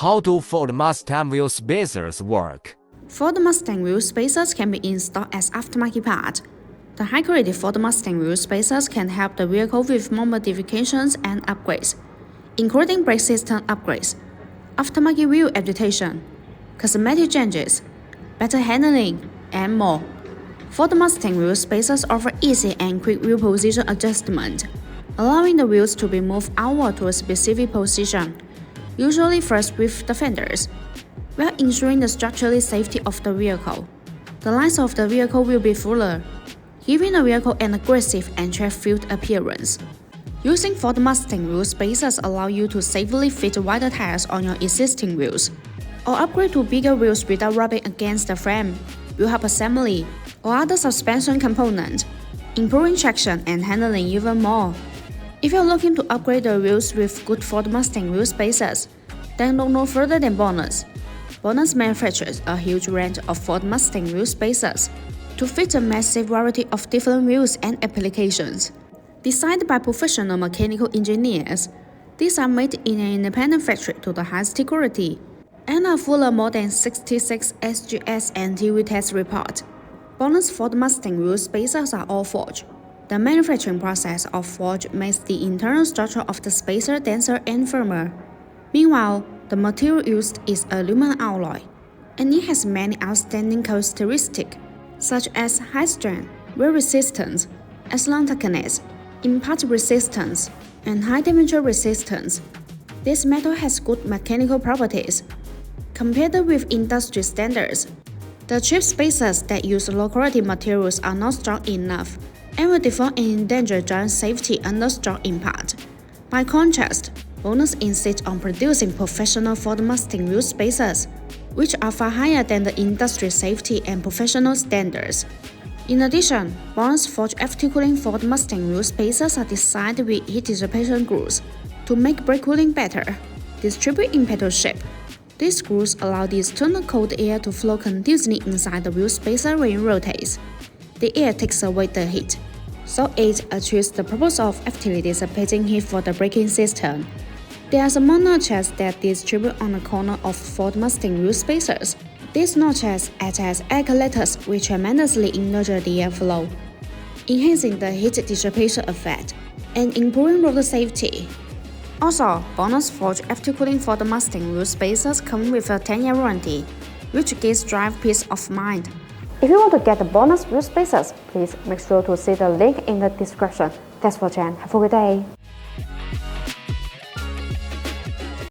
How do Ford Mustang wheel spacers work? Ford Mustang wheel spacers can be installed as aftermarket part. The high-quality Ford Mustang wheel spacers can help the vehicle with more modifications and upgrades, including brake system upgrades, aftermarket wheel adaptation, cosmetic changes, better handling, and more. Ford Mustang wheel spacers offer easy and quick wheel position adjustment, allowing the wheels to be moved outward to a specific position, usually first with the fenders, while ensuring the structural safety of the vehicle. The lines of the vehicle will be fuller, giving the vehicle an aggressive and track-filled appearance. Using Ford Mustang wheel spacers allow you to safely fit wider tires on your existing wheels, or upgrade to bigger wheels without rubbing against the frame, wheel hub assembly, or other suspension component, improving traction and handling even more. If you're looking to upgrade the wheels with good Ford Mustang wheel spacers, then look no further than BONOSS. BONOSS manufactures a huge range of Ford Mustang wheel spacers to fit a massive variety of different wheels and applications. Designed by professional mechanical engineers, these are made in an independent factory to the highest quality and are full of more than 66 SGS and TV test report. BONOSS Ford Mustang wheel spacers are all forged. The manufacturing process of forge makes the internal structure of the spacer denser and firmer. Meanwhile, the material used is aluminum alloy, and it has many outstanding characteristics, such as high strength, wear resistance, excellent thickness, impact resistance, and high temperature resistance. This metal has good mechanical properties. Compared with industry standards, the cheap spacers that use low-quality materials are not strong enough and will deform and endanger joint safety under strong impact. By contrast, BONOSS insists on producing professional Ford Mustang wheel spacers, which are far higher than the industry safety and professional standards. In addition, BONOSS forged after-cooling Ford Mustang wheel spacers are designed with heat dissipation grooves to make brake cooling better, distributed in petal shape. These grooves allow the external cold air to flow continuously inside the wheel spacer when it rotates. The air takes away the heat, so it achieves the purpose of actively dissipating heat for the braking system. There are some more notches that distribute on the corner of Ford Mustang wheel spacers. These notches act as air collectors which tremendously nurture the airflow, enhancing the heat dissipation effect and improving road safety. Also, BONOSS forged after-cooling Ford Mustang wheel spacers come with a 10-year warranty, which gives driver peace of mind. If you want to get the BONOSS wheel spacers, please make sure to see the link in the description. Thanks for watching. Have a good day.